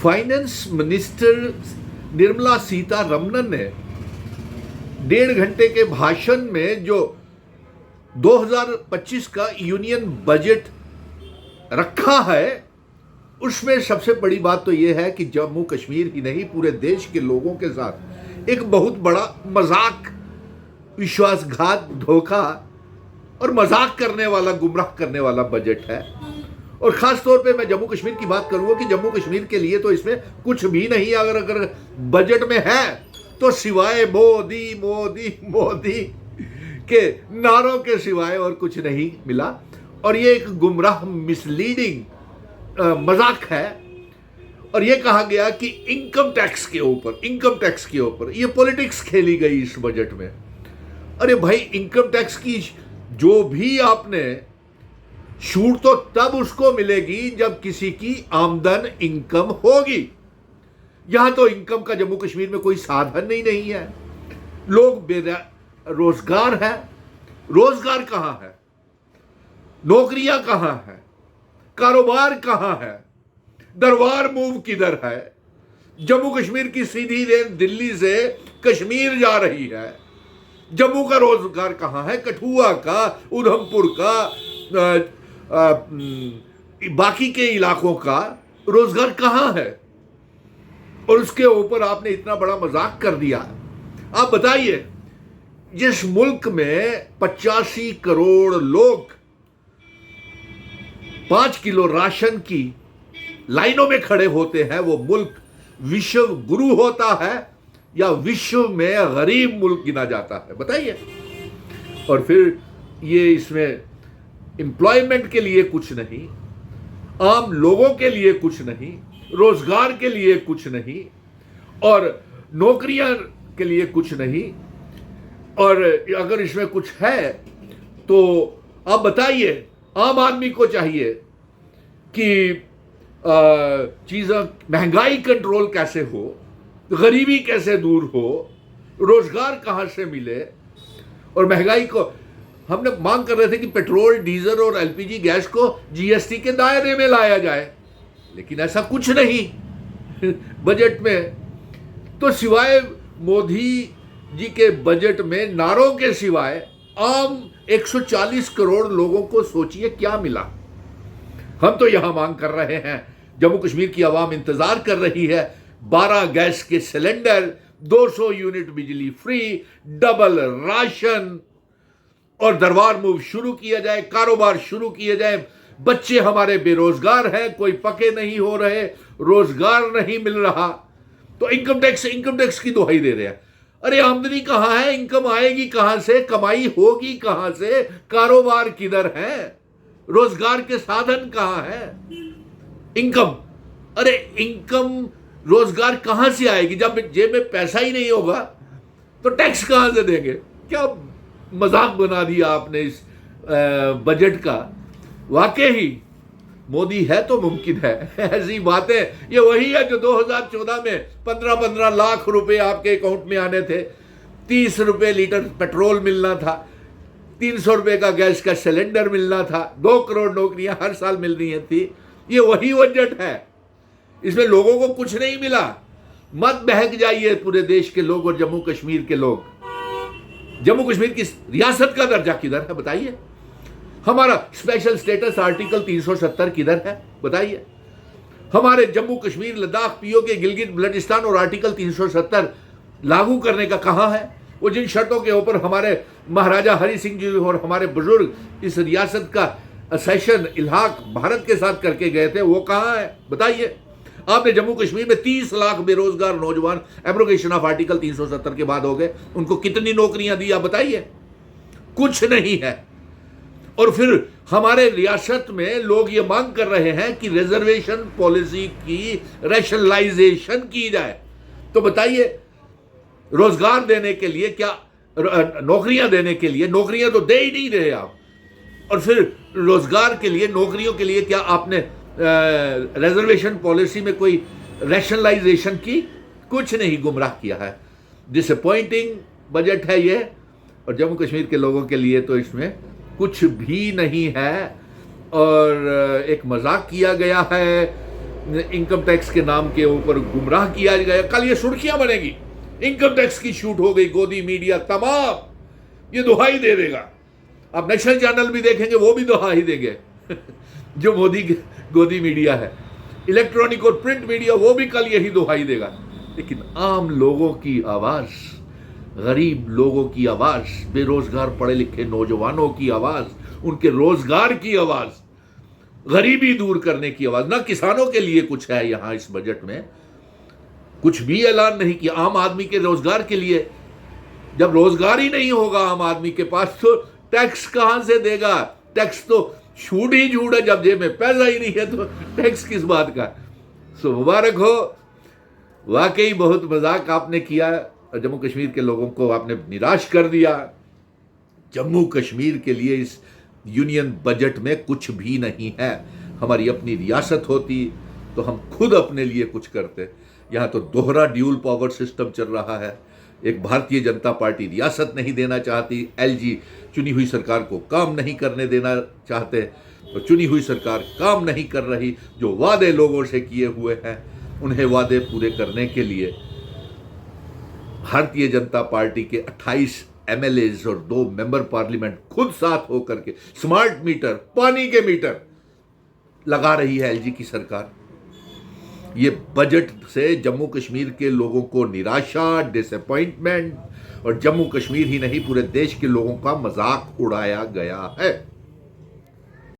Finance minister Nirmala Sitharaman ने 1.5 घंटे के भाषण में जो 2025 का यूनियन बजट रखा है, उसमें सबसे बड़ी बात तो यह है कि जम्मू कश्मीर ही नहीं पूरे देश के लोगों के साथ एक बहुत बड़ा मजाक, विश्वासघात, धोखा और मजाक करने वाला, गुमराह करने वाला बजट है। और खास तौर पे मैं जम्मू कश्मीर की बात करूंगा कि जम्मू कश्मीर के लिए तो इसमें कुछ भी नहीं, अगर बजट में है तो सिवाय मोदी मोदी मोदी के नारों के सिवाय और कुछ नहीं मिला। और ये एक गुमराह, मिसलीडिंग मजाक है। और ये कहा गया कि इनकम टैक्स के ऊपर ये पॉलिटिक्स खेली गई इस बजट में। अरे भाई, इनकम टैक्स की जो भी आपने छूट तो तब उसको मिलेगी जब किसी की आमदन, इनकम होगी। यहां तो इनकम का जम्मू कश्मीर में कोई साधन ही नहीं है। लोग बेरोजगार हैं। रोजगार कहां है? नौकरियां कहां है? कारोबार कहां है? दरबार मूव किधर है? जम्मू कश्मीर की सीधी रेल दिल्ली से कश्मीर जा रही है। जम्मू का रोजगार कहां है? कठुआ का, उधमपुर का, बाकी के इलाकों का रोजगार कहां है? और उसके ऊपर आपने इतना बड़ा मजाक कर दिया। आप बताइए, जिस मुल्क में 85 करोड़ लोग 5 किलो राशन की लाइनों में खड़े होते हैं, वो मुल्क विश्व गुरु होता है या विश्व में गरीब मुल्क गिना जाता है? बताइए। और फिर ये इसमें एम्प्लॉयमेंट के लिए कुछ नहीं, आम लोगों के लिए कुछ नहीं, रोजगार के लिए कुछ नहीं, और नौकरियां के लिए कुछ नहीं। और अगर इसमें कुछ है तो आप बताइए, आम आदमी को चाहिए कि चीज़ें, महंगाई कंट्रोल कैसे हो, गरीबी कैसे दूर हो, रोजगार कहां से मिले। और महंगाई को हमने मांग कर रहे थे कि पेट्रोल, डीजल और एलपीजी गैस को जीएसटी के दायरे में लाया जाए, लेकिन ऐसा कुछ नहीं बजट में। तो सिवाय मोदी जी के बजट में नारों के सिवाय आम 140 करोड़ लोगों को सोचिए क्या मिला। हम तो यहां मांग कर रहे हैं, जम्मू कश्मीर की आवाम इंतजार कर रही है, 12 गैस के सिलेंडर, 200 यूनिट बिजली फ्री, डबल राशन, और दरबार मूव शुरू किया जाए, कारोबार शुरू किया जाए। बच्चे हमारे बेरोजगार हैं, कोई पके नहीं हो रहे, रोजगार नहीं मिल रहा, तो इनकम टैक्स की दुहाई दे रहे हैं। अरे आमदनी कहां है? इनकम आएगी कहां से? कमाई होगी कहां से? कारोबार किधर है? रोजगार के साधन कहां है? इनकम, अरे इनकम, रोजगार कहां से आएगी? जब जेब में पैसा ही नहीं होगा तो टैक्स कहां से देंगे? क्या मजाक बना दिया आपने इस बजट का। वाकई ही मोदी है तो मुमकिन है। ऐसी बातें, ये वही है जो 2014 में 15-15 लाख रुपए आपके अकाउंट में आने थे, 30 रुपए लीटर पेट्रोल मिलना था, 300 रुपए का गैस का सिलेंडर मिलना था, 2 करोड़ नौकरियां हर साल मिल रही थी। ये वही बजट है, इसमें लोगों को कुछ नहीं मिला। मत बहक जाइए पूरे देश के लोग और जम्मू कश्मीर के लोग। जम्मू कश्मीर की रियासत का दर्जा किधर है? बताइए। हमारा स्पेशल स्टेटस आर्टिकल 370 किधर है? बताइए। हमारे जम्मू कश्मीर, लद्दाख, पीओके, गिलगित बल्टिस्तान और आर्टिकल 370 लागू करने का कहां है? वो जिन शर्तों के ऊपर हमारे महाराजा हरि सिंह जी और हमारे बुजुर्ग इस रियासत का सेशन, इल्हाक भारत के साथ करके गए थे, वो कहां है? बताइए। आपने जम्मू कश्मीर में 30 लाख बेरोजगार नौजवान एब्रोगेशन ऑफ आर्टिकल 370 के बाद हो गए, उनको कितनी नौकरियां दी? आप बताइए। कुछ नहीं है। और फिर हमारे रियासत में लोग ये मांग कर रहे हैं कि रिजर्वेशन पॉलिसी की रैशनलाइजेशन की जाए। तो बताइए, रोजगार देने के लिए क्या, नौकरियां देने के लिए, नौकरियां तो दे ही नहीं रहे आप, और फिर रोजगार के लिए, नौकरियों के लिए क्या आपने रिजर्वेशन पॉलिसी में कोई रैशनलाइजेशन की? कुछ नहीं, गुमराह किया है। डिसअपॉइंटिंग बजट है ये, और जम्मू कश्मीर के लोगों के लिए तो इसमें कुछ भी नहीं है। और एक मजाक किया गया है इनकम टैक्स के नाम के ऊपर गुमराह किया गया। कल ये सुर्खियां बनेगी, इनकम टैक्स की शूट हो गई, गोदी मीडिया तमाम ये दुहाई दे देगा। आप नेशनल चैनल भी देखेंगे, वो भी दुहाई देंगे जो मोदी गोदी मीडिया है। इलेक्ट्रॉनिक और प्रिंट मीडिया वो भी कल यही दुहाई देगा। लेकिन आम लोगों की आवाज, गरीब लोगों की आवाज, बेरोजगार पढ़े लिखे नौजवानों की आवाज, उनके रोजगार की आवाज, गरीबी दूर करने की आवाज, ना किसानों के लिए कुछ है यहां इस बजट में, कुछ भी ऐलान नहीं किया आम आदमी के रोजगार के लिए। जब रोजगार ही नहीं होगा आम आदमी के पास तो टैक्स कहां से देगा? टैक्स तो छूट ही छूट है, जब जेब में पैसा ही नहीं है तो टैक्स किस बात का? सो मुबारक हो, वाकई बहुत मजाक आपने किया और जम्मू कश्मीर के लोगों को आपने निराश कर दिया। जम्मू कश्मीर के लिए इस यूनियन बजट में कुछ भी नहीं है। हमारी अपनी रियासत होती तो हम खुद अपने लिए कुछ करते। यहाँ तो दोहरा ड्यूल पावर सिस्टम चल रहा है। एक भारतीय जनता पार्टी रियासत नहीं देना चाहती, एलजी चुनी हुई सरकार को काम नहीं करने देना चाहते, तो चुनी हुई सरकार काम नहीं कर रही। जो वादे लोगों से किए हुए हैं उन्हें वादे पूरे करने के लिए भारतीय जनता पार्टी के 28 एमएलएज और 2 मेंबर पार्लियामेंट खुद साथ होकर के स्मार्ट मीटर, पानी के मीटर लगा रही है एलजी की सरकार। ये बजट से जम्मू कश्मीर के लोगों को निराशा, डिसअपॉइंटमेंट और जम्मू कश्मीर ही नहीं पूरे देश के लोगों का मजाक उड़ाया गया है।